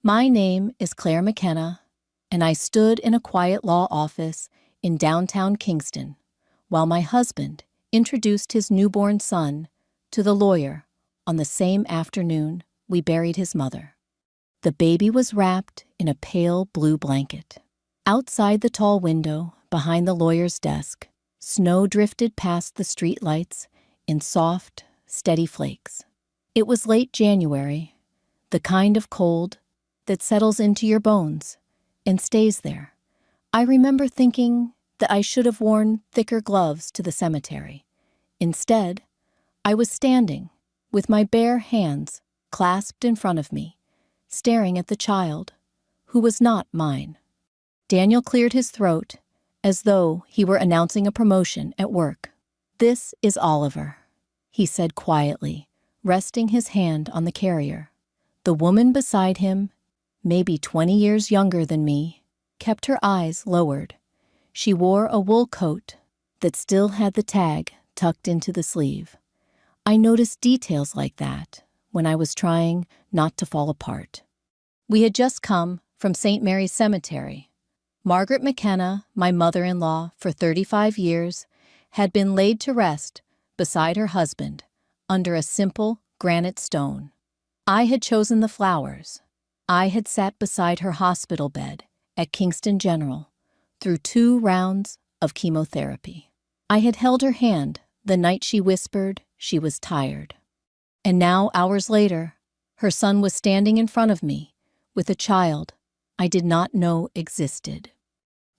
My name is Claire McKenna, and I stood in a quiet law office in downtown Kingston while my husband introduced his newborn son to the lawyer on the same afternoon we buried his mother. The baby was wrapped in a pale blue blanket. Outside the tall window, behind the lawyer's desk, snow drifted past the street lights in soft, steady flakes. It was late January, the kind of cold that settles into your bones and stays there. I remember thinking that I should have worn thicker gloves to the cemetery. Instead, I was standing with my bare hands clasped in front of me, staring at the child, who was not mine. Daniel cleared his throat as though he were announcing a promotion at work. "This is Oliver," he said quietly, resting his hand on the carrier. The woman beside him, maybe 20 years younger than me, kept her eyes lowered. She wore a wool coat that still had the tag tucked into the sleeve. I noticed details like that when I was trying not to fall apart. We had just come from St. Mary's Cemetery. Margaret McKenna, my mother-in-law for 35 years, had been laid to rest beside her husband under a simple granite stone. I had chosen the flowers. I had sat beside her hospital bed at Kingston General through 2 rounds of chemotherapy. I had held her hand the night she whispered she was tired. And now, hours later, her son was standing in front of me with a child I did not know existed.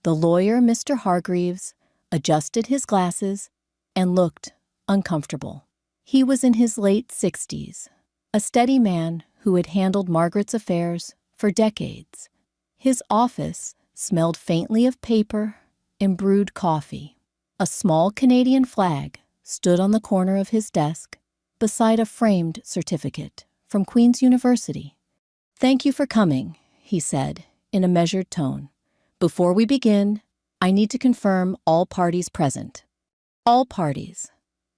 The lawyer, Mr. Hargreaves, adjusted his glasses and looked uncomfortable. He was in his late 60s, a steady man who had handled Margaret's affairs for decades. His office smelled faintly of paper and brewed coffee. A small Canadian flag stood on the corner of his desk beside a framed certificate from Queen's University. "Thank you for coming," he said in a measured tone. "Before we begin, I need to confirm all parties present." All parties.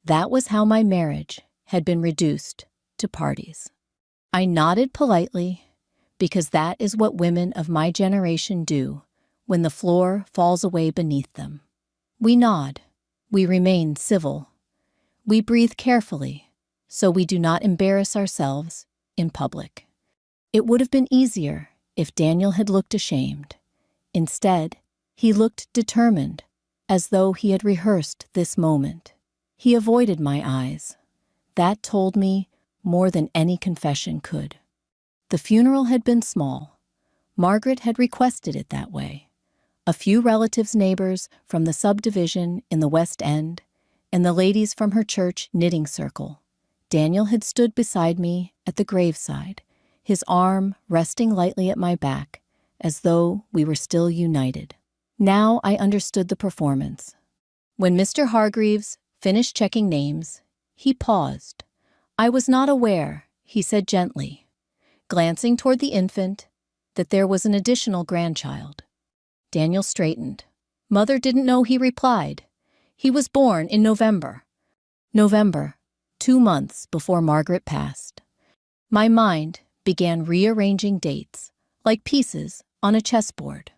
That was how my marriage had been reduced to parties. I nodded politely, because that is what women of my generation do when the floor falls away beneath them. We nod. We remain civil. We breathe carefully, so we do not embarrass ourselves in public. It would have been easier if Daniel had looked ashamed. Instead, he looked determined, as though he had rehearsed this moment. He avoided my eyes. That told me more than any confession could. The funeral had been small. Margaret had requested it that way. A few relatives, neighbors from the subdivision in the West End, and the ladies from her church knitting circle. Daniel had stood beside me at the graveside, his arm resting lightly at my back, as though we were still united. Now I understood the performance. When Mr. Hargreaves finished checking names, he paused. "I was not aware," he said gently, glancing toward the infant, "that there was an additional grandchild." Daniel straightened. "Mother didn't know," he replied. "He was born in November." November, 2 months before Margaret passed. My mind began rearranging dates, like pieces on a chessboard.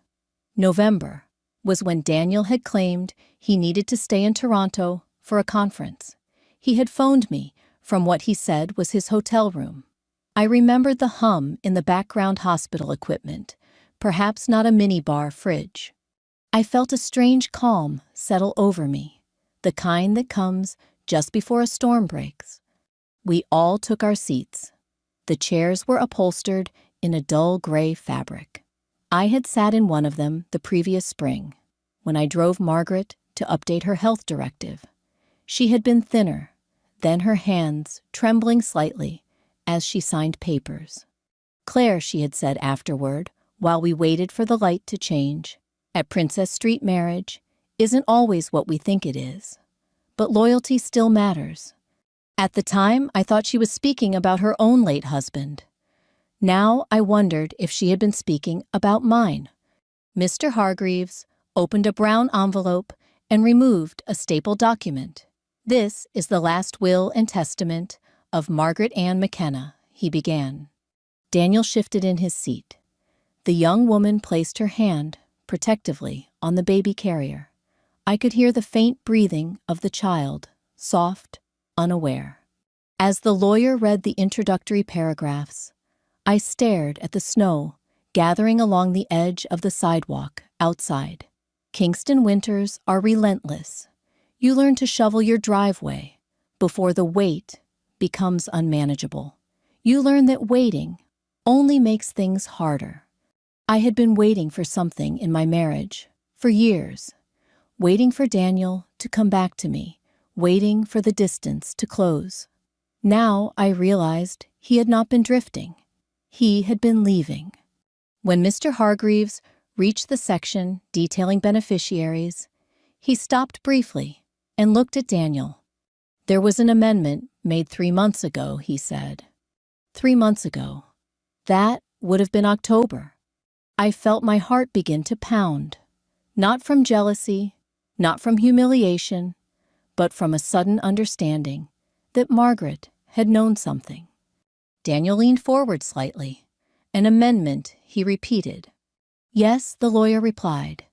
November was when Daniel had claimed he needed to stay in Toronto for a conference. He had phoned me from what he said was his hotel room. I remembered the hum in the background hospital equipment, perhaps not a minibar fridge. I felt a strange calm settle over me, the kind that comes just before a storm breaks. We all took our seats. The chairs were upholstered in a dull gray fabric. I had sat in one of them the previous spring, when I drove Margaret to update her health directive. She had been thinner, then her hands trembling slightly as she signed papers. "Claire," she had said afterward, while we waited for the light to change, "at Princess Street marriage isn't always what we think it is. But loyalty still matters." At the time, I thought she was speaking about her own late husband. Now I wondered if she had been speaking about mine. Mr. Hargreaves opened a brown envelope and removed a stapled document. "This is the last will and testament of Margaret Ann McKenna," he began. Daniel shifted in his seat. The young woman placed her hand, protectively, on the baby carrier. I could hear the faint breathing of the child, soft, unaware. As the lawyer read the introductory paragraphs, I stared at the snow gathering along the edge of the sidewalk outside. Kingston winters are relentless. You learn to shovel your driveway before the weight becomes unmanageable. You learn that waiting only makes things harder. I had been waiting for something in my marriage for years, waiting for Daniel to come back to me, waiting for the distance to close. Now I realized he had not been drifting. He had been leaving. When Mr. Hargreaves reached the section detailing beneficiaries, he stopped briefly and looked at Daniel. There was an amendment made 3 months ago, he said. 3 months ago. That would have been October. I felt my heart begin to pound, not from jealousy, not from humiliation, but from a sudden understanding that Margaret had known something. Daniel leaned forward slightly. An amendment, he repeated. Yes, the lawyer replied.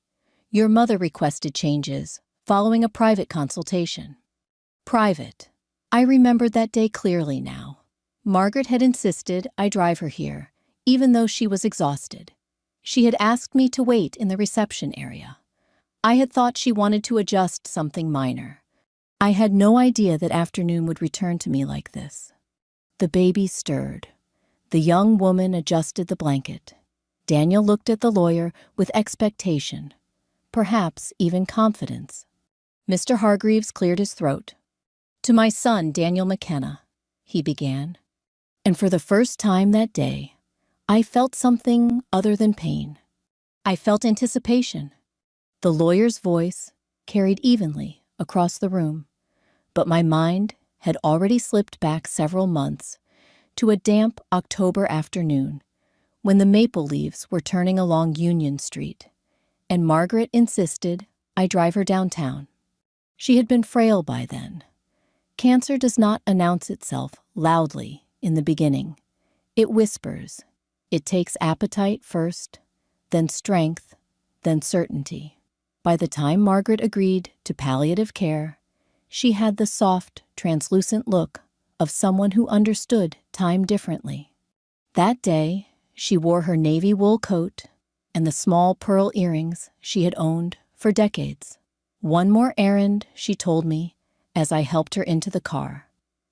Your mother requested changes following a private consultation. Private. I remembered that day clearly now. Margaret had insisted I drive her here, even though she was exhausted. She had asked me to wait in the reception area. I had thought she wanted to adjust something minor. I had no idea that afternoon would return to me like this. The baby stirred. The young woman adjusted the blanket. Daniel looked at the lawyer with expectation, perhaps even confidence. Mr. Hargreaves cleared his throat. To my son, Daniel McKenna, he began. And for the first time that day, I felt something other than pain. I felt anticipation. The lawyer's voice carried evenly across the room, but my mind had already slipped back several months to a damp October afternoon when the maple leaves were turning along Union Street, and Margaret insisted I drive her downtown. She had been frail by then. Cancer does not announce itself loudly in the beginning. It whispers. It takes appetite first, then strength, then certainty. By the time Margaret agreed to palliative care, she had the soft, translucent look of someone who understood time differently. That day, she wore her navy wool coat and the small pearl earrings she had owned for decades. One more errand, she told me, as I helped her into the car.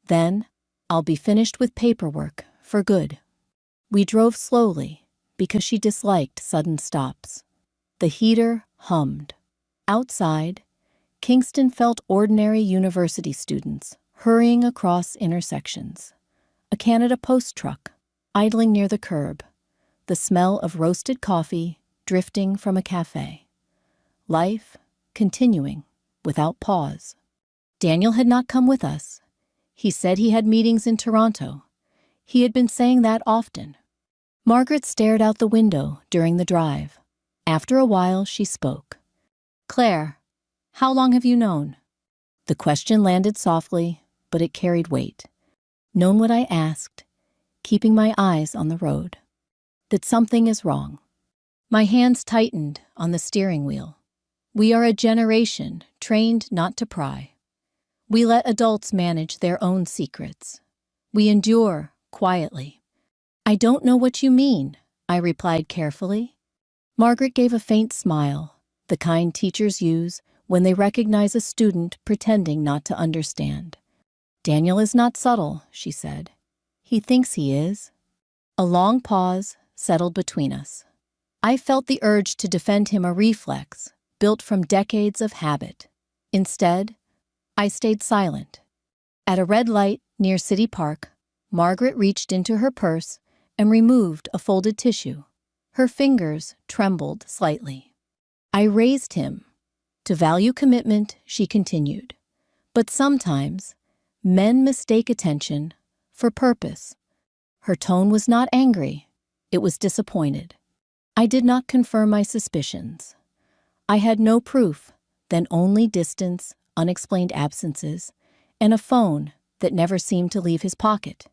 Then, I'll be finished with paperwork for good. We drove slowly because she disliked sudden stops. The heater hummed. Outside, Kingston felt ordinary university students hurrying across intersections. A Canada Post truck idling near the curb, the smell of roasted coffee drifting from a cafe. Life continuing without pause. Daniel had not come with us. He said he had meetings in Toronto. He had been saying that often. Margaret stared out the window during the drive. After a while, she spoke. Claire, how long have you known? The question landed softly, but it carried weight. Known what I asked, keeping my eyes on the road. That something is wrong. My hands tightened on the steering wheel. We are a generation trained not to pry. We let adults manage their own secrets. We endure quietly. I don't know what you mean, I replied carefully. Margaret gave a faint smile, the kind teachers use when they recognize a student pretending not to understand. Daniel is not subtle, she said. He thinks he is. A long pause settled between us. I felt the urge to defend him, a reflex built from decades of habit. Instead, I stayed silent. At a red light near City Park, Margaret reached into her purse and removed a folded tissue. Her fingers trembled slightly. I raised him. To value commitment, she continued. But sometimes, men mistake attention for purpose. Her tone was not angry. It was disappointed. I did not confirm my suspicions. I had no proof, then only distance, unexplained absences, and a phone that never seemed to leave his pocket.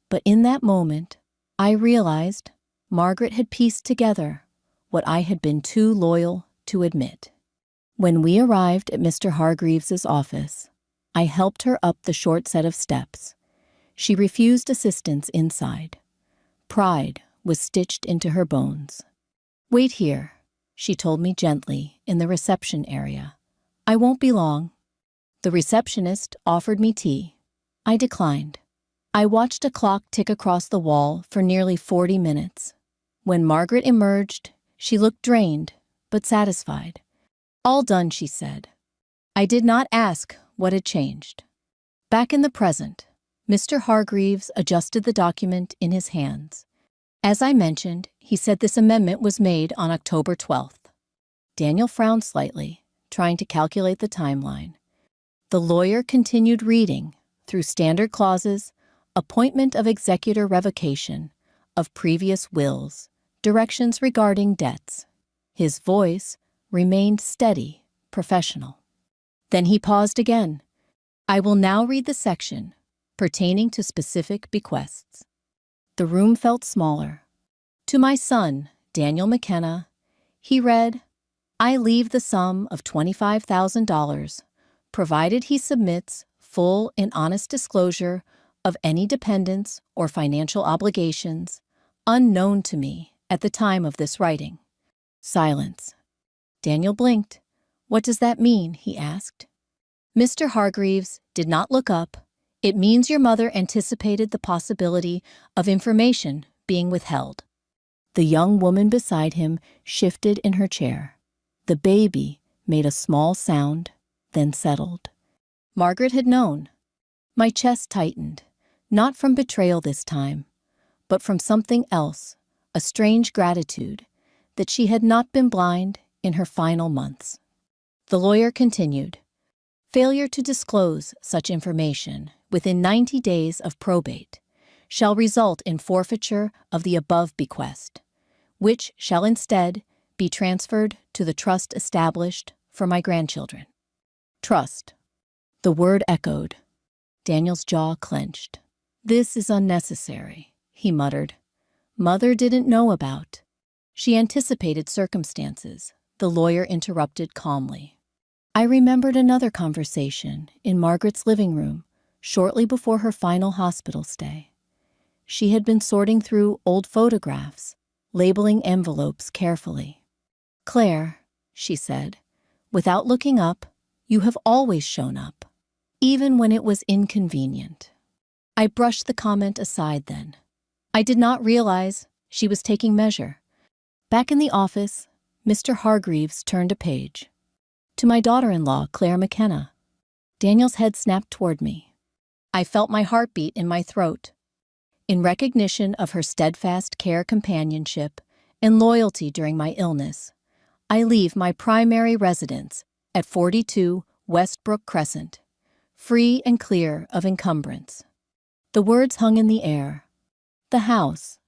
But in that moment, I realized Margaret had pieced together what I had been too loyal to admit. When we arrived at Mr. Hargreaves's office, I helped her up the short set of steps. She refused assistance inside. Pride was stitched into her bones. "Wait here," she told me gently in the reception area. "I won't be long." The receptionist offered me tea. I declined. I watched a clock tick across the wall for nearly 40 minutes. When Margaret emerged, she looked drained but satisfied. "All done," she said. I did not ask what had changed. Back in the present, Mr. Hargreaves adjusted the document in his hands. As I mentioned, he said this amendment was made on October 12th. Daniel frowned slightly, trying to calculate the timeline. The lawyer continued reading through standard clauses, appointment of executor revocation of previous wills, directions regarding debts. His voice remained steady, professional. Then he paused again. "I will now read the section pertaining to specific bequests." The room felt smaller. "To my son, Daniel McKenna," he read, "I leave the sum of $25,000, provided he submits full and honest disclosure of any dependents or financial obligations unknown to me at the time of this writing." Silence. Daniel blinked. "What does that mean?" he asked. Mr. Hargreaves did not look up. "It means your mother anticipated the possibility of information being withheld." The young woman beside him shifted in her chair. The baby made a small sound, then settled. Margaret had known. My chest tightened, not from betrayal this time, but from something else, a strange gratitude that she had not been blind in her final months. The lawyer continued, "Failure to disclose such information within 90 days of probate shall result in forfeiture of the above bequest, which shall instead be transferred to the trust established for my grandchildren." Trust. The word echoed. Daniel's jaw clenched. "This is unnecessary," he muttered. "Mother didn't know about." "She anticipated circumstances," the lawyer interrupted calmly. I remembered another conversation in Margaret's living room shortly before her final hospital stay. She had been sorting through old photographs, labeling envelopes carefully. "Claire," she said, "without looking up, you have always shown up, even when it was inconvenient." I brushed the comment aside then. I did not realize she was taking measure. Back in the office, Mr. Hargreaves turned a page. "To my daughter-in-law, Claire McKenna." Daniel's head snapped toward me. I felt my heartbeat in my throat. "In recognition of her steadfast care, companionship, and loyalty during my illness, I leave my primary residence at 42 Westbrook Crescent, free and clear of encumbrance." The words hung in the air. The house,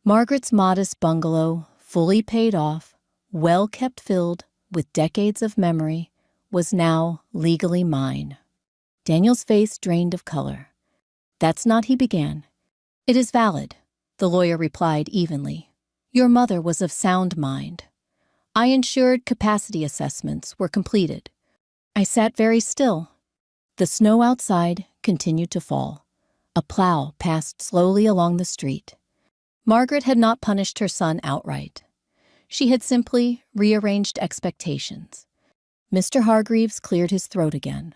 Margaret's modest bungalow, fully paid off, well kept, filled with decades of memory, was now legally mine. Daniel's face drained of color. "That's not," he began. "It is valid," the lawyer replied evenly. "Your mother was of sound mind. I ensured capacity assessments were completed." I sat very still. The snow outside continued to fall. A plow passed slowly along the street. Margaret had not punished her son outright. She had simply rearranged expectations. Mr. Hargreaves cleared his throat again.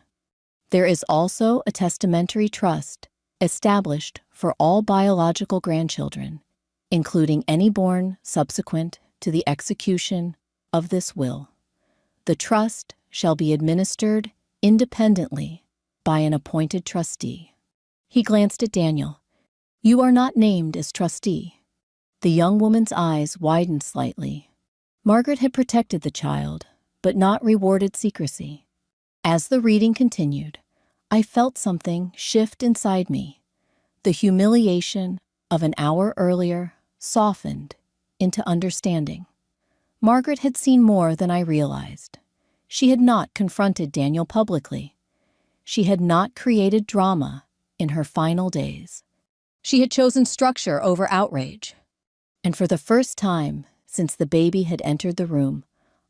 "There is also a testamentary trust established for all biological grandchildren, including any born subsequent to the execution of this will. The trust shall be administered independently by an appointed trustee." He glanced at Daniel. "You are not named as trustee." The young woman's eyes widened slightly. Margaret had protected the child, but not rewarded secrecy. As the reading continued, I felt something shift inside me. The humiliation of an hour earlier softened into understanding. Margaret had seen more than I realized. She had not confronted Daniel publicly. She had not created drama in her final days. She had chosen structure over outrage. And for the first time since the baby had entered the room,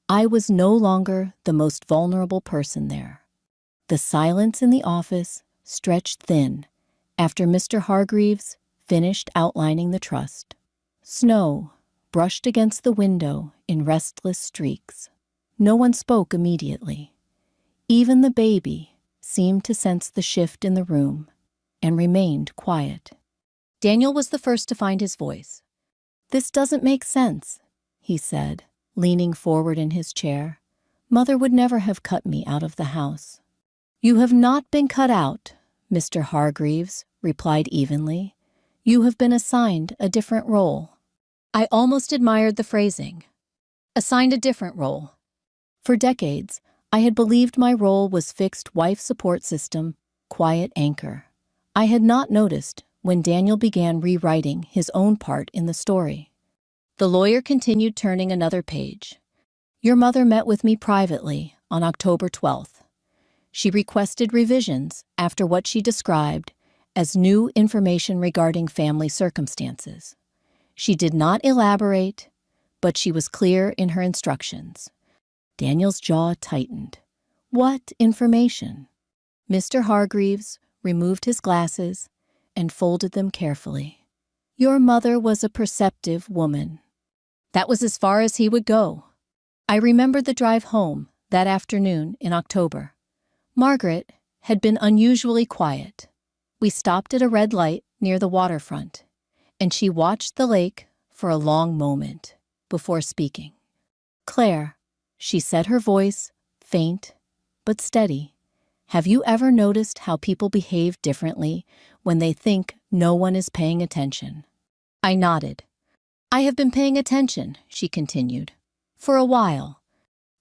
I was no longer the most vulnerable person there. The silence in the office stretched thin after Mr. Hargreaves finished outlining the trust. Snow brushed against the window in restless streaks. No one spoke immediately. Even the baby seemed to sense the shift in the room and remained quiet. Daniel was the first to find his voice. "This doesn't make sense," he said, leaning forward in his chair. "Mother would never have cut me out of the house." "You have not been cut out," Mr. Hargreaves replied evenly. "You have been assigned a different role." I almost admired the phrasing. Assigned a different role. For decades, I had believed my role was fixed wife support system, quiet anchor. I had not noticed when Daniel began rewriting his own part in the story. The lawyer continued turning another page. "Your mother met with me privately on October 12th. She requested revisions after what she described as new information regarding family circumstances. She did not elaborate, but she was clear in her instructions." Daniel's jaw tightened. "What information?" Mr. Hargreaves removed his glasses and folded them carefully. "Your mother was a perceptive woman." That was as far as he would go. I remembered the drive home that afternoon in October. Margaret had been unusually quiet. We stopped at a red light near the waterfront, and she watched the lake for a long moment before speaking. "Claire," she said, her voice faint but steady, "have you ever noticed how people behave differently when they think no one is paying attention?" I nodded. "I have been paying attention," she continued, "for a while."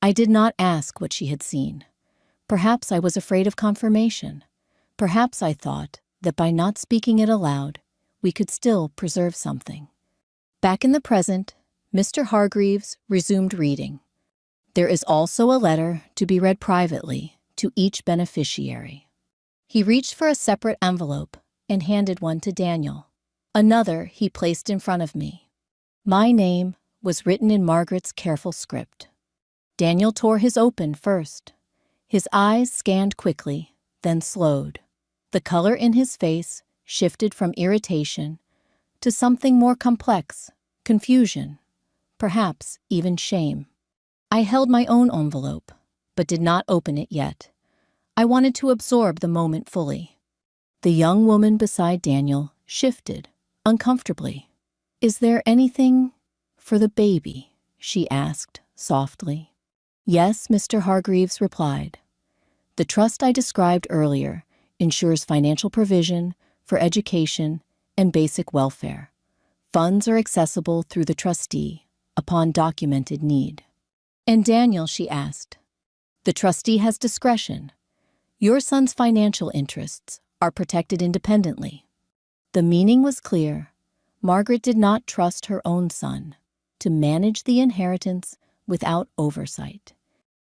I did not ask what she had seen. Perhaps I was afraid of confirmation. Perhaps I thought that by not speaking it aloud, we could still preserve something. Back in the present, Mr. Hargreaves resumed reading. "There is also a letter to be read privately to each beneficiary." He reached for a separate envelope and handed one to Daniel. Another he placed in front of me. My name was written in Margaret's careful script. Daniel tore his open first. His eyes scanned quickly, then slowed. The color in his face shifted from irritation to something more complex, confusion, perhaps even shame. I held my own envelope, but did not open it yet. I wanted to absorb the moment fully. The young woman beside Daniel shifted, uncomfortably. "Is there anything for the baby?" she asked softly. "Yes," Mr. Hargreaves replied. "The trust I described earlier ensures financial provision for education and basic welfare. Funds are accessible through the trustee upon documented need." "And Daniel," she asked. "The trustee has discretion. Your son's financial interests are protected independently." The meaning was clear. Margaret did not trust her own son to manage the inheritance without oversight.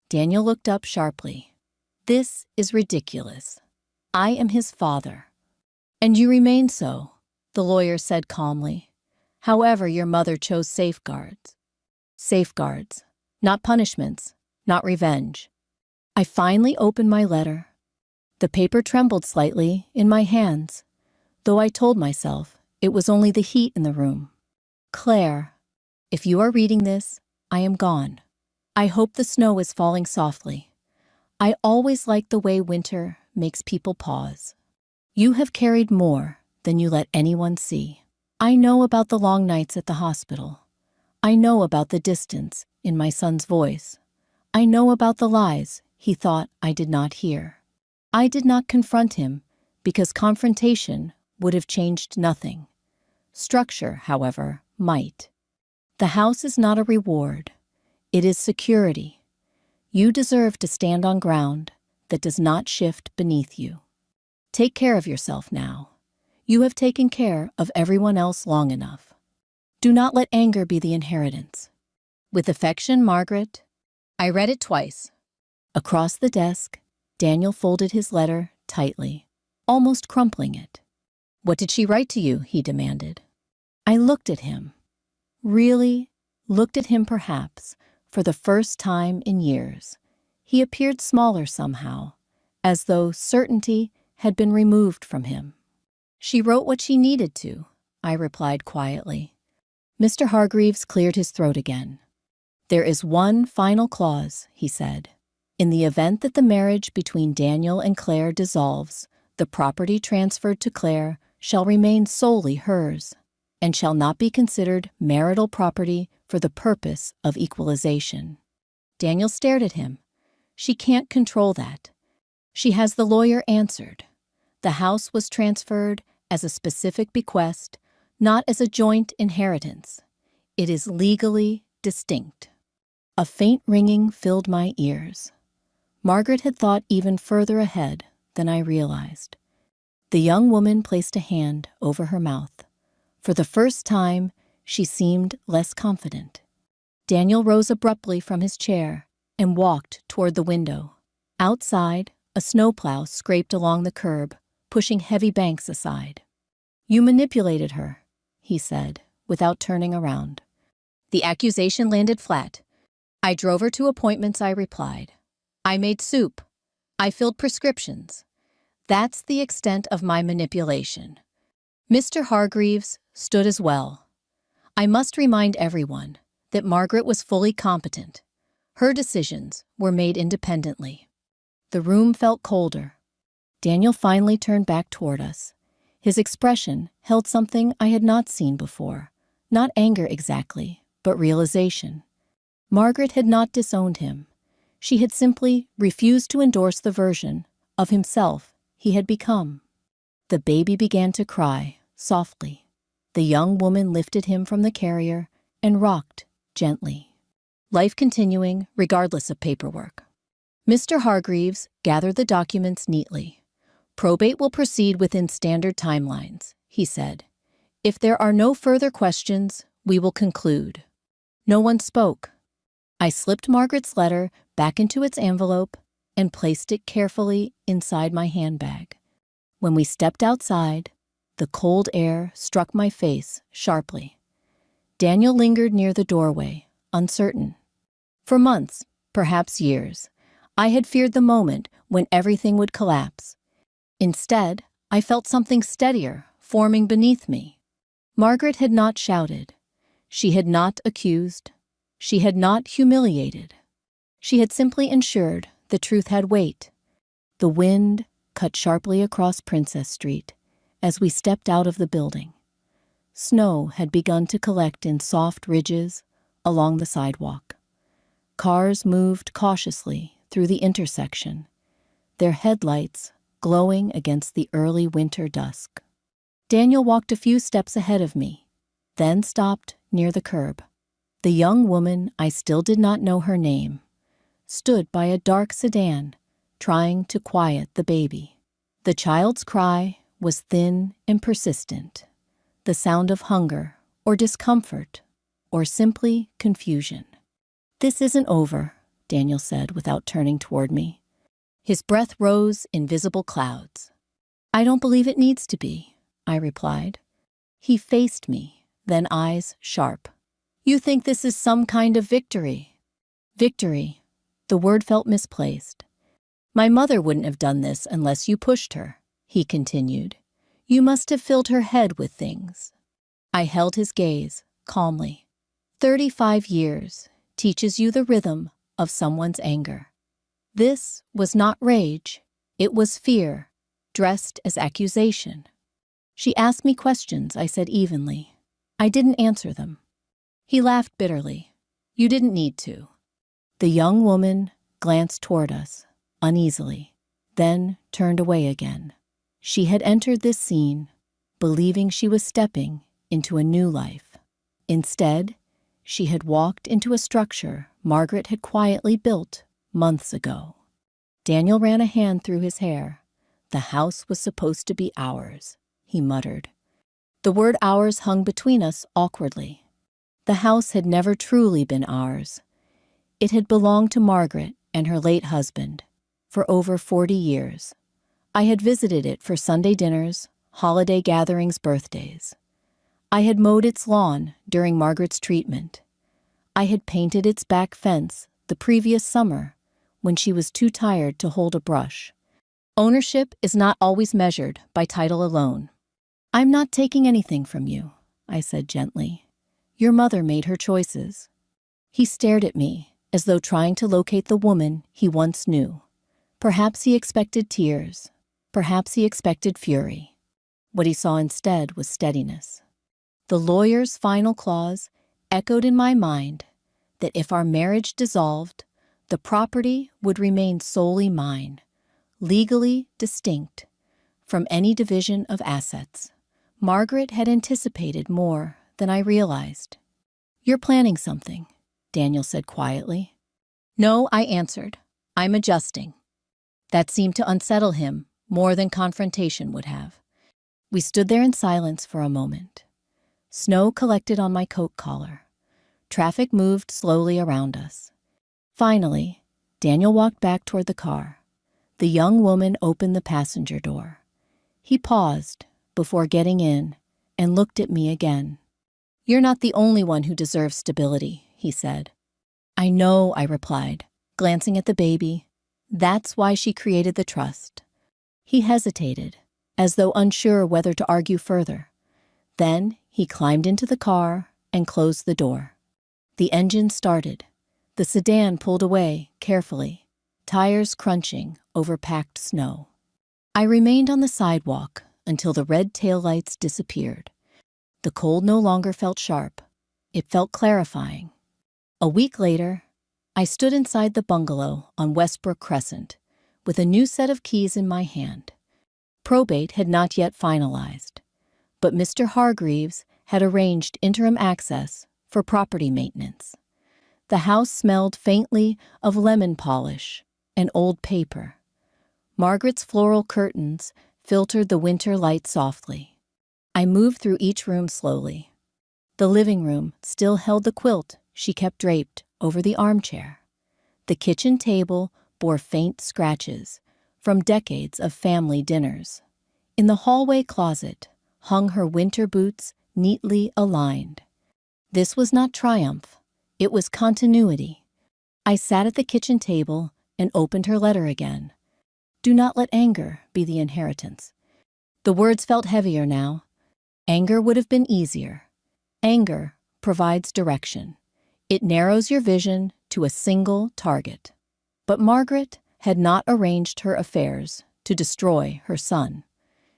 Daniel looked up sharply. "This is ridiculous. I am his father." "And you remain so," the lawyer said calmly. "However, your mother chose safeguards." Safeguards, not punishments, not revenge. I finally opened my letter. The paper trembled slightly in my hands, though I told myself it was only the heat in the room. "Claire, if you are reading this, I am gone. I hope the snow is falling softly. I always like the way winter makes people pause. You have carried more than you let anyone see. I know about the long nights at the hospital. I know about the distance in my son's voice. I know about the lies he thought I did not hear. I did not confront him because confrontation would have changed nothing. Structure, however, might. The house is not a reward. It is security. You deserve to stand on ground that does not shift beneath you. Take care of yourself now. You have taken care of everyone else long enough. Do not let anger be the inheritance. With affection, Margaret." I read it twice. Across the desk, Daniel folded his letter tightly, almost crumpling it. "What did she write to you?" he demanded. I looked at him. really looked at him perhaps for the first time in years. He appeared smaller somehow, as though certainty had been removed from him. "She wrote what she needed to," I replied quietly. Mr. Hargreaves cleared his throat again. "There is one final clause," he said. "In the event that the marriage between Daniel and Claire dissolves, the property transferred to Claire shall remain solely hers, and shall not be considered marital property for the purpose of equalization." Daniel stared at him. "She can't control that." "She has," the lawyer answered. "The house was transferred as a specific bequest, not as a joint inheritance. It is legally distinct." A faint ringing filled my ears. Margaret had thought even further ahead than I realized. The young woman placed a hand over her mouth. For the first time, she seemed less confident. Daniel rose abruptly from his chair and walked toward the window. Outside, a snowplow scraped along the curb, pushing heavy banks aside. "You manipulated her," he said, without turning around. The accusation landed flat. "I drove her to appointments," I replied. "I made soup. I filled prescriptions. That's the extent of my manipulation." Mr. Hargreaves stood as well. "I must remind everyone that Margaret was fully competent. Her decisions were made independently." The room felt colder. Daniel finally turned back toward us. His expression held something I had not seen before. Not anger exactly, but realization. Margaret had not disowned him. She had simply refused to endorse the version of himself he had become. The baby began to cry, softly. The young woman lifted him from the carrier and rocked gently. Life continuing, regardless of paperwork. Mr. Hargreaves gathered the documents neatly. "Probate will proceed within standard timelines," he said. "If there are no further questions, we will conclude." No one spoke. I slipped Margaret's letter back into its envelope and placed it carefully inside my handbag. When we stepped outside, the cold air struck my face sharply. Daniel lingered near the doorway, uncertain. For months, perhaps years, I had feared the moment when everything would collapse. Instead, I felt something steadier forming beneath me. Margaret had not shouted. She had not accused. She had not humiliated. She had simply ensured the truth had weight. The wind cut sharply across Princess Street as we stepped out of the building. Snow had begun to collect in soft ridges along the sidewalk. Cars moved cautiously through the intersection, their headlights glowing against the early winter dusk. Daniel walked a few steps ahead of me, then stopped near the curb. The young woman, I still did not know her name, stood by a dark sedan, trying to quiet the baby. The child's cry was thin and persistent, the sound of hunger or discomfort or simply confusion. "This isn't over," Daniel said without turning toward me. His breath rose in visible clouds. "I don't believe it needs to be," I replied. He faced me, then eyes sharp. "You think this is some kind of victory?" "Victory." The word felt misplaced. "My mother wouldn't have done this unless you pushed her," he continued. "You must have filled her head with things." I held his gaze calmly. 35 years teaches you the rhythm of someone's anger. This was not rage. It was fear, dressed as accusation. "She asked me questions," I said evenly. "I didn't answer them." He laughed bitterly. "You didn't need to." The young woman glanced toward us, uneasily, then turned away again. She had entered this scene, believing she was stepping into a new life. Instead, she had walked into a structure Margaret had quietly built months ago. Daniel ran a hand through his hair. "The house was supposed to be ours," he muttered. The word ours hung between us awkwardly. The house had never truly been ours. It had belonged to Margaret and her late husband for over 40 years. I had visited it for Sunday dinners, holiday gatherings, birthdays. I had mowed its lawn during Margaret's treatment. I had painted its back fence the previous summer when she was too tired to hold a brush. Ownership is not always measured by title alone. I'm not taking anything from you, I said gently. Your mother made her choices. He stared at me as though trying to locate the woman he once knew. Perhaps he expected tears. Perhaps he expected fury. What he saw instead was steadiness. The lawyer's final clause echoed in my mind that if our marriage dissolved, the property would remain solely mine, legally distinct from any division of assets. Margaret had anticipated more than I realized. You're planning something, Daniel said quietly. No, I answered. I'm adjusting. That seemed to unsettle him more than confrontation would have. We stood there in silence for a moment. Snow collected on my coat collar. Traffic moved slowly around us. Finally, Daniel walked back toward the car. The young woman opened the passenger door. He paused before getting in and looked at me again. You're not the only one who deserves stability, he said. I know, I replied, glancing at the baby. That's why she created the trust. He hesitated, as though unsure whether to argue further. Then he climbed into the car and closed the door. The engine started. The sedan pulled away carefully, tires crunching over packed snow. I remained on the sidewalk until the red taillights disappeared. The cold no longer felt sharp. It felt clarifying. A week later, I stood inside the bungalow on Westbrook Crescent with a new set of keys in my hand. Probate had not yet finalized, but Mr. Hargreaves had arranged interim access for property maintenance. The house smelled faintly of lemon polish and old paper. Margaret's floral curtains filtered the winter light softly. I moved through each room slowly. The living room still held the quilt she kept draped over the armchair. The kitchen table bore faint scratches from decades of family dinners. In the hallway closet hung her winter boots neatly aligned. This was not triumph. It was continuity. I sat at the kitchen table and opened her letter again. Do not let anger be the inheritance. The words felt heavier now. Anger would have been easier. Anger provides direction. It narrows your vision to a single target. But Margaret had not arranged her affairs to destroy her son.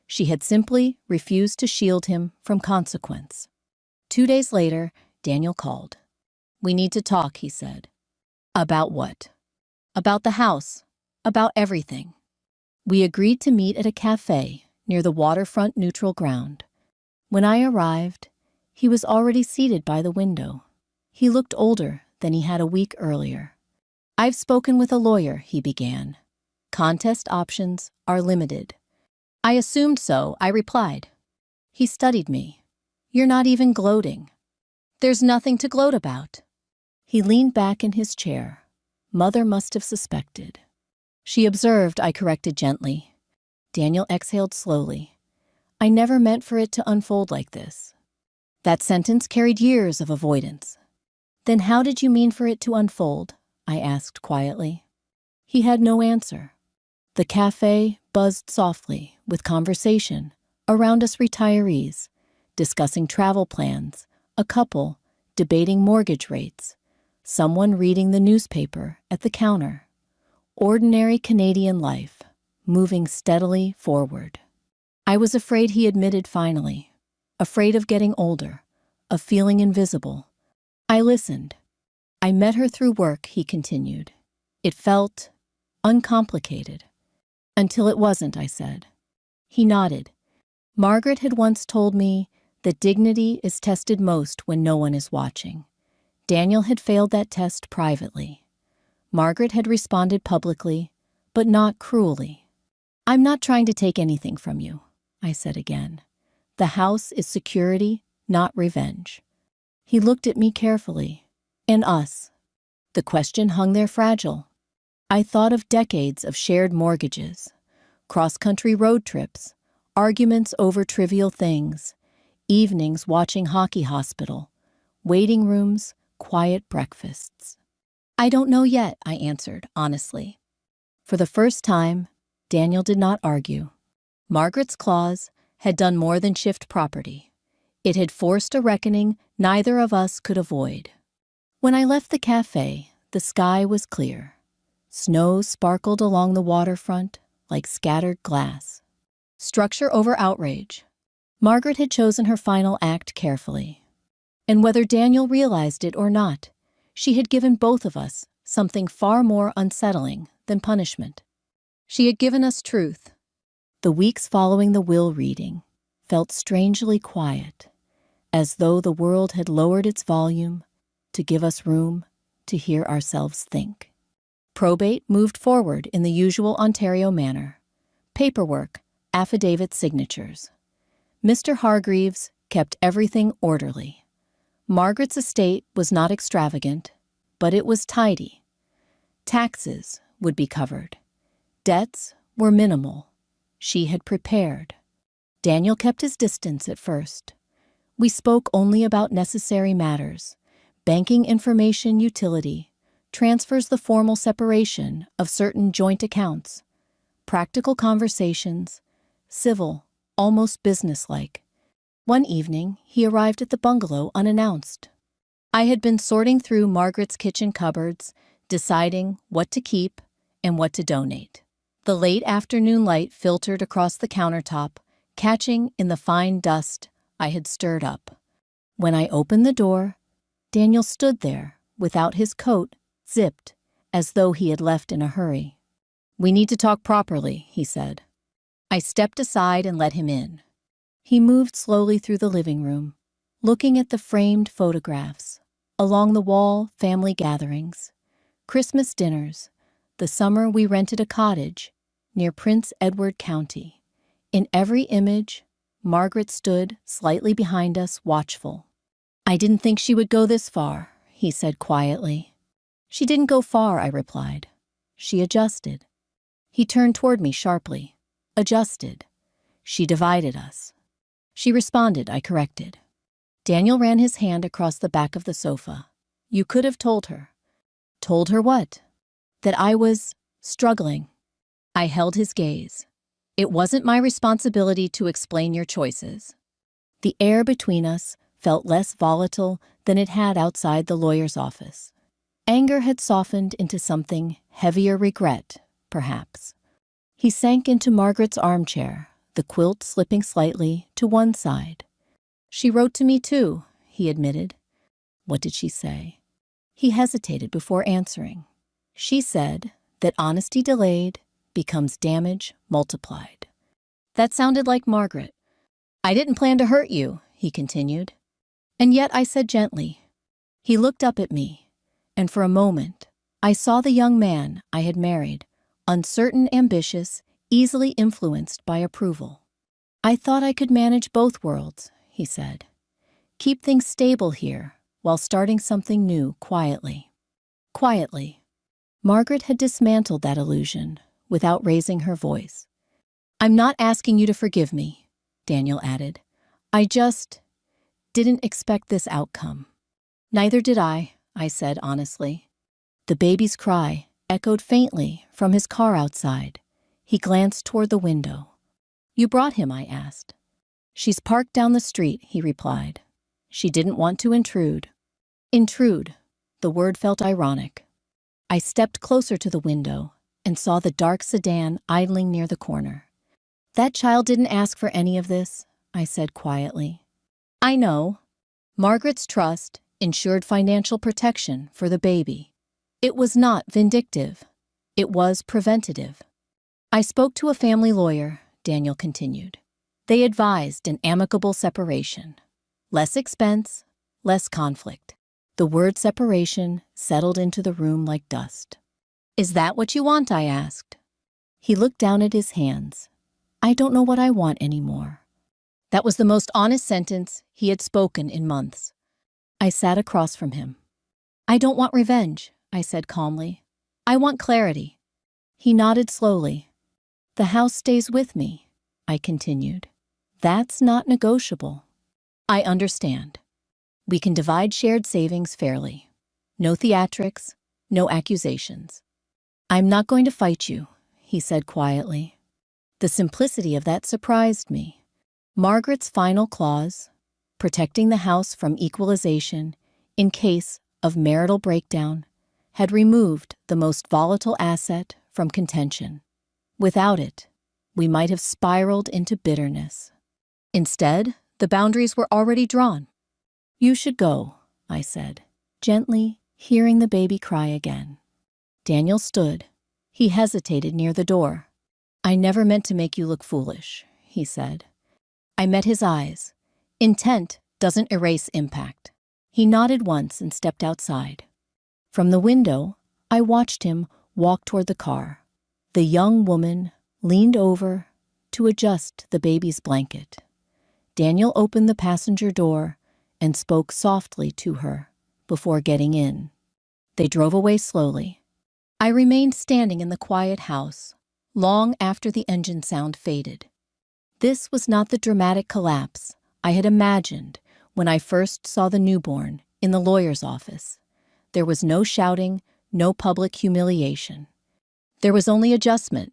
She had simply refused to shield him from consequence. 2 days later, Daniel called. We need to talk, he said. About what? About the house. About everything. We agreed to meet at a cafe near the waterfront neutral ground. When I arrived, he was already seated by the window. He looked older than he had a week earlier. I've spoken with a lawyer, he began. Contest options are limited. I assumed so, I replied. He studied me. You're not even gloating. There's nothing to gloat about. He leaned back in his chair. Mother must have suspected. She observed, I corrected gently. Daniel exhaled slowly. I never meant for it to unfold like this. That sentence carried years of avoidance. Then how did you mean for it to unfold? I asked quietly. He had no answer. The cafe buzzed softly with conversation around us retirees, discussing travel plans, a couple debating mortgage rates, someone reading the newspaper at the counter. Ordinary Canadian life, moving steadily forward. I was afraid, he admitted finally, afraid of getting older, of feeling invisible. I listened. I met her through work, he continued. It felt uncomplicated. Until it wasn't, I said. He nodded. Margaret had once told me that dignity is tested most when no one is watching. Daniel had failed that test privately. Margaret had responded publicly, but not cruelly. I'm not trying to take anything from you, I said again. The house is security, not revenge. He looked at me carefully. And us. The question hung there fragile. I thought of decades of shared mortgages, cross-country road trips, arguments over trivial things, evenings watching Hockey Hospital, waiting rooms, quiet breakfasts. I don't know yet, I answered, honestly. For the first time, Daniel did not argue. Margaret's clause had done more than shift property. It had forced a reckoning neither of us could avoid. When I left the cafe, the sky was clear. Snow sparkled along the waterfront like scattered glass. Structure over outrage. Margaret had chosen her final act carefully. And whether Daniel realized it or not, she had given both of us something far more unsettling than punishment. She had given us truth. The weeks following the will reading felt strangely quiet, as though the world had lowered its volume to give us room to hear ourselves think. Probate moved forward in the usual Ontario manner. Paperwork, affidavit signatures. Mr. Hargreaves kept everything orderly. Margaret's estate was not extravagant, but it was tidy. Taxes would be covered. Debts were minimal. She had prepared. Daniel kept his distance at first. We spoke only about necessary matters, banking information utility, transfers, the formal separation of certain joint accounts, practical conversations, civil, almost businesslike. One evening, he arrived at the bungalow unannounced. I had been sorting through Margaret's kitchen cupboards, deciding what to keep and what to donate. The late afternoon light filtered across the countertop, catching in the fine dust I had stirred up. When I opened the door, Daniel stood there, without his coat, zipped, as though he had left in a hurry. "We need to talk properly," he said. I stepped aside and let him in. He moved slowly through the living room, looking at the framed photographs. Along the wall, family gatherings, Christmas dinners, the summer we rented a cottage near Prince Edward County. In every image, Margaret stood slightly behind us, watchful. "I didn't think she would go this far," he said quietly. "She didn't go far," I replied. "She adjusted." He turned toward me sharply. "Adjusted. She divided us." "She responded," I corrected. Daniel ran his hand across the back of the sofa. "You could have told her." "Told her what?" "That I was struggling." I held his gaze. "It wasn't my responsibility to explain your choices." The air between us felt less volatile than it had outside the lawyer's office. Anger had softened into something heavier, regret, perhaps. He sank into Margaret's armchair, the quilt slipping slightly to one side. "She wrote to me too," he admitted. "What did she say?" He hesitated before answering. "She said that honesty delayed becomes damage multiplied." That sounded like Margaret. "I didn't plan to hurt you," he continued. And yet I said gently. He looked up at me, and for a moment I saw the young man I had married, uncertain, ambitious, easily influenced by approval. "I thought I could manage both worlds," he said. "Keep things stable here while starting something new quietly." Quietly. Margaret had dismantled that illusion without raising her voice. "I'm not asking you to forgive me," Daniel added. "I just didn't expect this outcome." "Neither did I said honestly. The baby's cry echoed faintly from his car outside. He glanced toward the window. "You brought him?" I asked. "She's parked down the street," he replied. "She didn't want to intrude." Intrude. The word felt ironic. I stepped closer to the window and saw the dark sedan idling near the corner. "That child didn't ask for any of this," I said quietly. "I know." Margaret's trust ensured financial protection for the baby. It was not vindictive. It was preventative. "I spoke to a family lawyer," Daniel continued. "They advised an amicable separation. Less expense, less conflict." The word separation settled into the room like dust. "Is that what you want?" I asked. He looked down at his hands. "I don't know what I want anymore." That was the most honest sentence he had spoken in months. I sat across from him. "I don't want revenge," I said calmly. "I want clarity." He nodded slowly. "The house stays with me," I continued. "That's not negotiable." I understand. We can divide shared savings fairly. No theatrics, no accusations. I'm not going to fight you, he said quietly. The simplicity of that surprised me. Margaret's final clause, protecting the house from equalization in case of marital breakdown, had removed the most volatile asset from contention. Without it, we might have spiraled into bitterness. Instead, the boundaries were already drawn. You should go, I said, gently, hearing the baby cry again. Daniel stood. He hesitated near the door. I never meant to make you look foolish, he said. I met his eyes. Intent doesn't erase impact. He nodded once and stepped outside. From the window, I watched him walk toward the car. The young woman leaned over to adjust the baby's blanket. Daniel opened the passenger door and spoke softly to her before getting in. They drove away slowly. I remained standing in the quiet house long after the engine sound faded. This was not the dramatic collapse I had imagined when I first saw the newborn in the lawyer's office. There was no shouting, no public humiliation. There was only adjustment.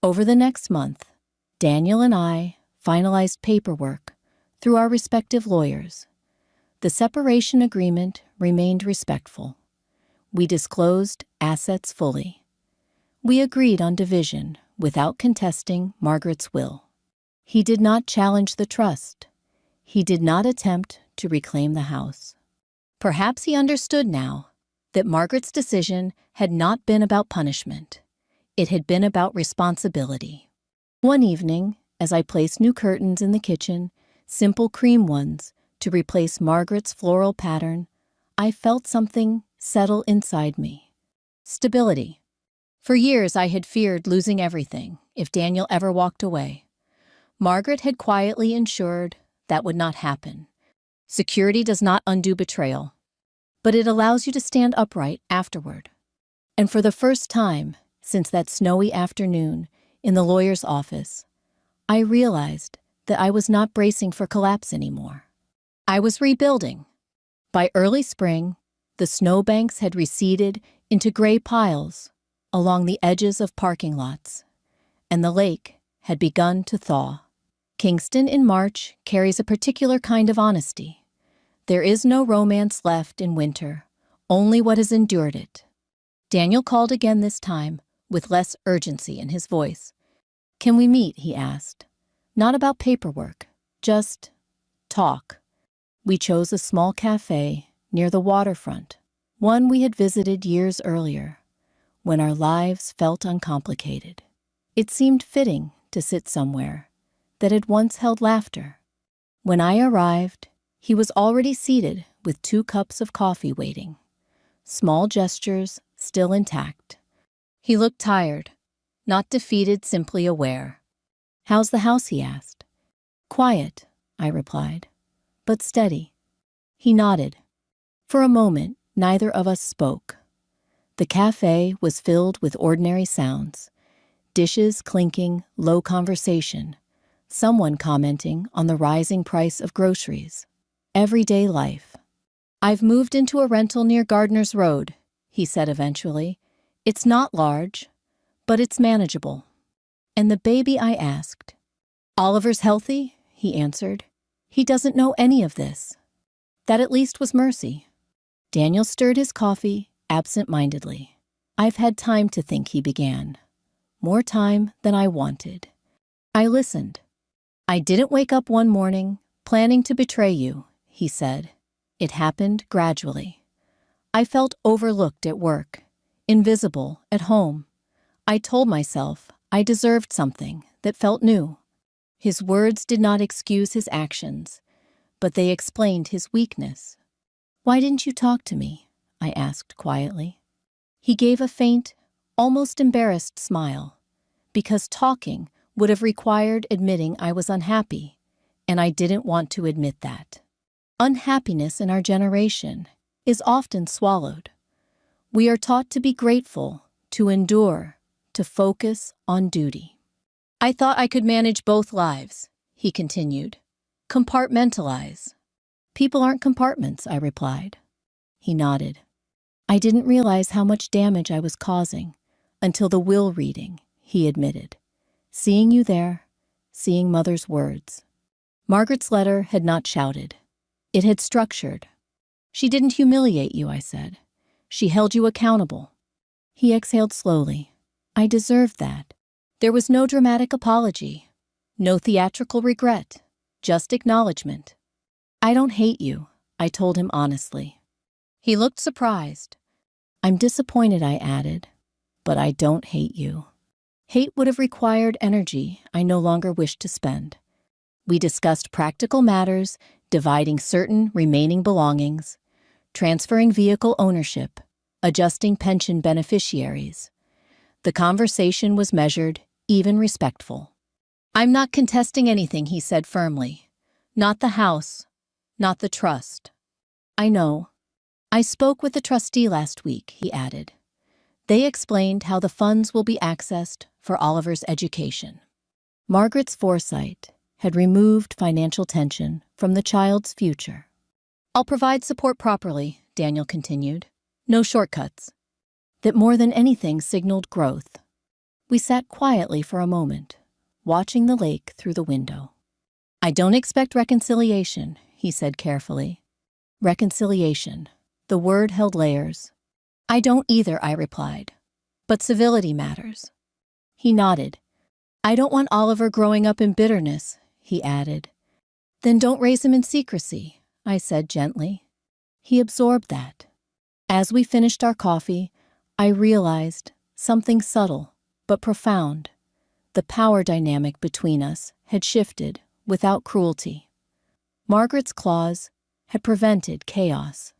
Over the next month, Daniel and I finalized paperwork through our respective lawyers. The separation agreement remained respectful. We disclosed assets fully. We agreed on division without contesting Margaret's will. He did not challenge the trust. He did not attempt to reclaim the house. Perhaps he understood now that Margaret's decision had not been about punishment. It had been about responsibility. One evening, as I placed new curtains in the kitchen, simple cream ones, to replace Margaret's floral pattern, I felt something settle inside me. Stability. For years I had feared losing everything if Daniel ever walked away. Margaret had quietly ensured that would not happen. Security does not undo betrayal, but it allows you to stand upright afterward. And for the first time since that snowy afternoon in the lawyer's office, I realized that I was not bracing for collapse anymore. I was rebuilding. By early spring, the snowbanks had receded into gray piles along the edges of parking lots, and the lake had begun to thaw. Kingston in March carries a particular kind of honesty. There is no romance left in winter, only what has endured it. Daniel called again this time, with less urgency in his voice. Can we meet, he asked. Not about paperwork, just talk. We chose a small cafe near the waterfront, one we had visited years earlier, when our lives felt uncomplicated. It seemed fitting to sit somewhere that had once held laughter. When I arrived, he was already seated with 2 cups of coffee waiting, small gestures still intact. He looked tired, not defeated, simply aware. How's the house, he asked. Quiet, I replied, but steady. He nodded. For a moment, neither of us spoke. The cafe was filled with ordinary sounds, dishes clinking, low conversation, someone commenting on the rising price of groceries. Everyday life. I've moved into a rental near Gardner's Road, he said eventually. It's not large, but it's manageable. And the baby, I asked. Oliver's healthy, he answered. He doesn't know any of this. That at least was mercy. Daniel stirred his coffee absent-mindedly. I've had time to think, he began. More time than I wanted. I listened. I didn't wake up one morning planning to betray you, he said. It happened gradually. I felt overlooked at work, invisible at home. I told myself I deserved something that felt new. His words did not excuse his actions, but they explained his weakness. Why didn't you talk to me? I asked quietly. He gave a faint, almost embarrassed smile, because talking would have required admitting I was unhappy, and I didn't want to admit that. Unhappiness in our generation is often swallowed. We are taught to be grateful, to endure, to focus on duty. I thought I could manage both lives, he continued. Compartmentalize. People aren't compartments, I replied. He nodded. I didn't realize how much damage I was causing until the will reading, he admitted. Seeing you there, seeing Mother's words. Margaret's letter had not shouted. It had structured. She didn't humiliate you, I said. She held you accountable. He exhaled slowly. I deserved that. There was no dramatic apology, no theatrical regret, just acknowledgement. I don't hate you, I told him honestly. He looked surprised. I'm disappointed, I added, but I don't hate you. Hate would have required energy I no longer wished to spend. We discussed practical matters, dividing certain remaining belongings, transferring vehicle ownership, adjusting pension beneficiaries. The conversation was measured, even respectful. I'm not contesting anything, he said firmly. Not the house, not the trust. I know. I spoke with the trustee last week, he added. They explained how the funds will be accessed for Oliver's education. Margaret's foresight had removed financial tension from the child's future. I'll provide support properly, Daniel continued. No shortcuts. That more than anything signaled growth. We sat quietly for a moment, watching the lake through the window. I don't expect reconciliation, he said carefully. Reconciliation. The word held layers. I don't either, I replied. But civility matters. He nodded. I don't want Oliver growing up in bitterness, he added. Then don't raise him in secrecy, I said gently. He absorbed that. As we finished our coffee, I realized something subtle but profound. The power dynamic between us had shifted without cruelty. Margaret's clause had prevented chaos.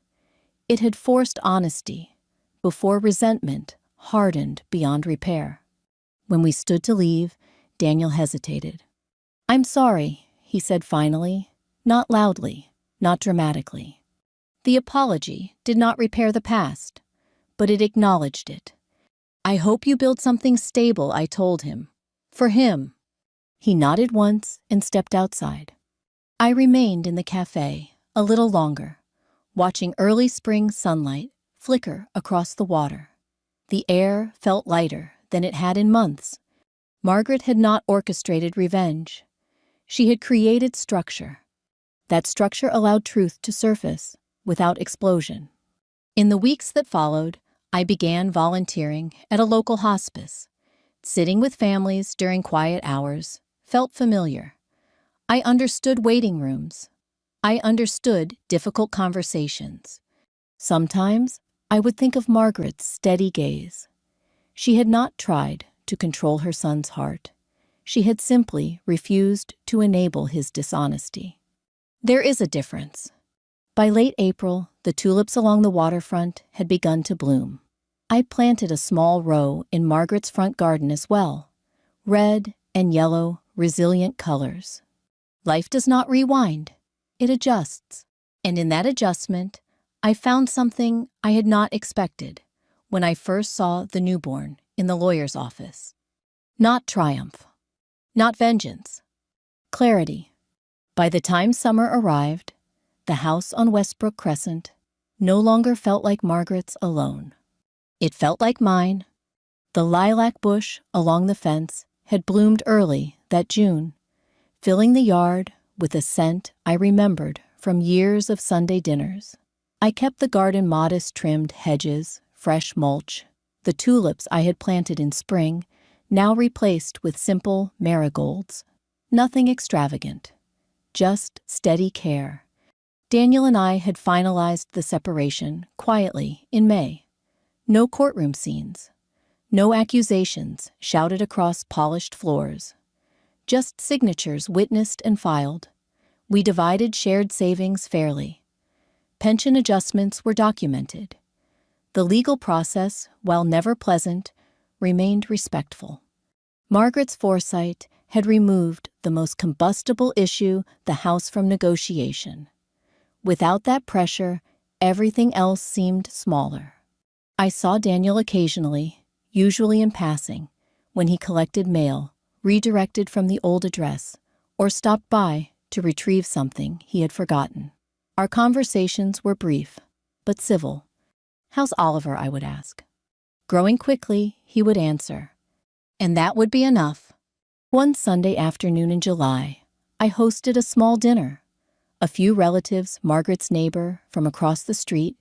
It had forced honesty before resentment hardened beyond repair. When we stood to leave, Daniel hesitated. I'm sorry, he said finally, not loudly, not dramatically. The apology did not repair the past, but it acknowledged it. I hope you build something stable, I told him. For him. He nodded once and stepped outside. I remained in the cafe a little longer, watching early spring sunlight flicker across the water. The air felt lighter than it had in months. Margaret had not orchestrated revenge. She had created structure. That structure allowed truth to surface without explosion. In the weeks that followed, I began volunteering at a local hospice. Sitting with families during quiet hours felt familiar. I understood waiting rooms. I understood difficult conversations. Sometimes I would think of Margaret's steady gaze. She had not tried to control her son's heart. She had simply refused to enable his dishonesty. There is a difference. By late April, the tulips along the waterfront had begun to bloom. I planted a small row in Margaret's front garden as well. Red and yellow, resilient colors. Life does not rewind. It adjusts. And in that adjustment, I found something I had not expected when I first saw the newborn in the lawyer's office. Not triumph. Not vengeance. Clarity. By the time summer arrived, the house on Westbrook Crescent no longer felt like Margaret's alone. It felt like mine. The lilac bush along the fence had bloomed early that June, filling the yard with a scent I remembered from years of Sunday dinners. I kept the garden modest trimmed hedges, fresh mulch, the tulips I had planted in spring, now replaced with simple marigolds. Nothing extravagant, just steady care. Daniel and I had finalized the separation quietly in May. No courtroom scenes. No accusations shouted across polished floors. Just signatures witnessed and filed. We divided shared savings fairly. Pension adjustments were documented. The legal process, while never pleasant, remained respectful. Margaret's foresight had removed the most combustible issue the house from negotiation. Without that pressure, everything else seemed smaller. I saw Daniel occasionally, usually in passing, when he collected mail, redirected from the old address, or stopped by to retrieve something he had forgotten. Our conversations were brief, but civil. "How's Oliver?" I would ask. Growing quickly, he would answer. And that would be enough. One Sunday afternoon in July, I hosted a small dinner. A few relatives, Margaret's neighbor from across the street,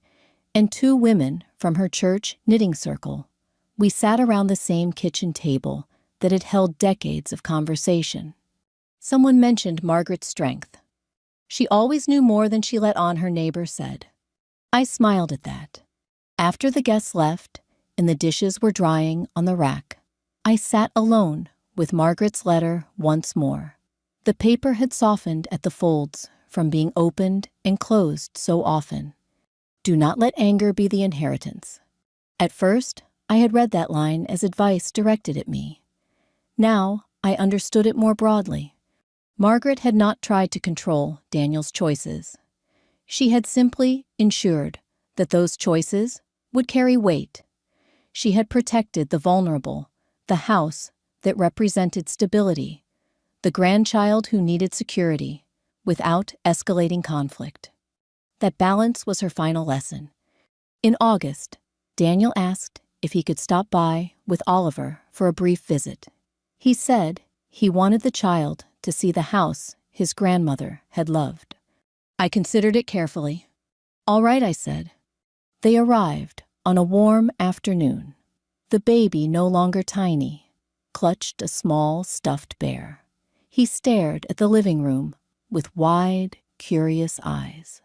and 2 women from her church knitting circle. We sat around the same kitchen table that had held decades of conversation. Someone mentioned Margaret's strength. She always knew more than she let on, her neighbor said. I smiled at that. After the guests left and the dishes were drying on the rack, I sat alone with Margaret's letter once more. The paper had softened at the folds from being opened and closed so often. Do not let anger be the inheritance. At first, I had read that line as advice directed at me. Now, I understood it more broadly. Margaret had not tried to control Daniel's choices. She had simply ensured that those choices would carry weight. She had protected the vulnerable, the house that represented stability, the grandchild who needed security, without escalating conflict. That balance was her final lesson. In August, Daniel asked if he could stop by with Oliver for a brief visit. He said he wanted the child to see the house his grandmother had loved. I considered it carefully. All right, I said. They arrived on a warm afternoon. The baby, no longer tiny, clutched a small stuffed bear. He stared at the living room with wide, curious eyes.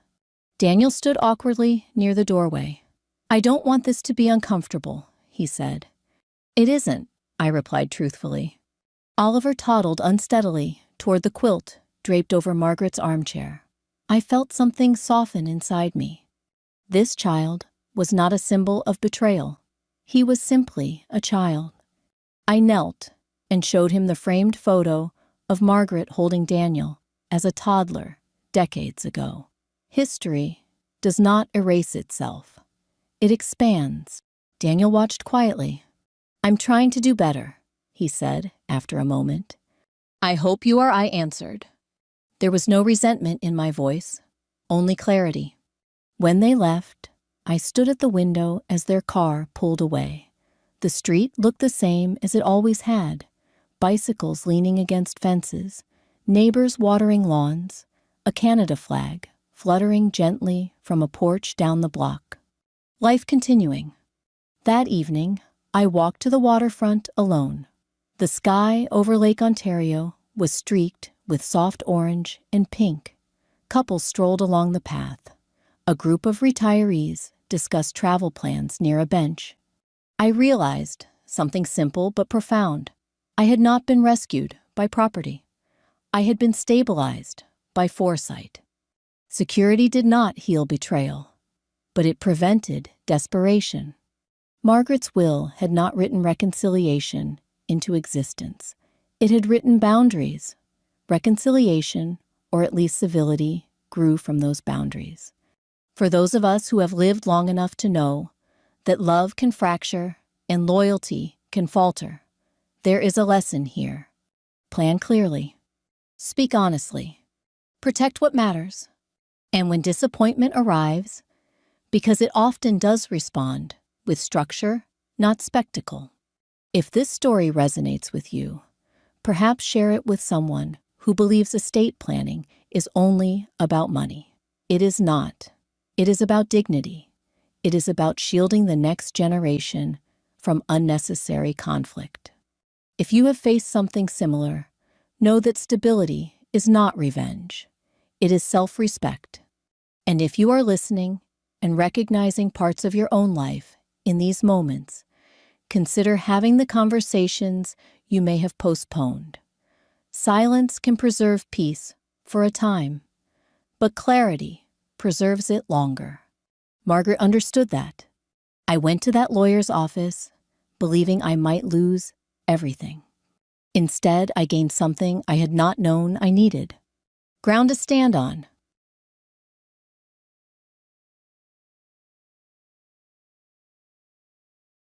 Daniel stood awkwardly near the doorway. I don't want this to be uncomfortable, he said. It isn't, I replied truthfully. Oliver toddled unsteadily toward the quilt draped over Margaret's armchair. I felt something soften inside me. This child was not a symbol of betrayal. He was simply a child. I knelt and showed him the framed photo of Margaret holding Daniel as a toddler decades ago. History does not erase itself. It expands. Daniel watched quietly. I'm trying to do better, he said after a moment. I hope you are, I answered. There was no resentment in my voice, only clarity. When they left, I stood at the window as their car pulled away. The street looked the same as it always had. Bicycles leaning against fences, neighbors watering lawns, a Canada flag fluttering gently from a porch down the block. Life continuing. That evening, I walked to the waterfront alone. The sky over Lake Ontario was streaked with soft orange and pink. Couples strolled along the path. A group of retirees discussed travel plans near a bench. I realized something simple but profound. I had not been rescued by property. I had been stabilized by foresight. Security did not heal betrayal, but it prevented desperation. Margaret's will had not written reconciliation into existence. It had written boundaries. Reconciliation, or at least civility, grew from those boundaries. For those of us who have lived long enough to know that love can fracture and loyalty can falter, there is a lesson here. Plan clearly. Speak honestly. Protect what matters. And when disappointment arrives, because it often does respond with structure, not spectacle. If this story resonates with you, perhaps share it with someone who believes estate planning is only about money. It is not. It is about dignity. It is about shielding the next generation from unnecessary conflict. If you have faced something similar, know that stability is not revenge. It is self-respect. And if you are listening and recognizing parts of your own life in these moments, consider having the conversations you may have postponed. Silence can preserve peace for a time, but clarity preserves it longer. Margaret understood that. I went to that lawyer's office, believing I might lose everything. Instead, I gained something I had not known I needed. Ground to stand on,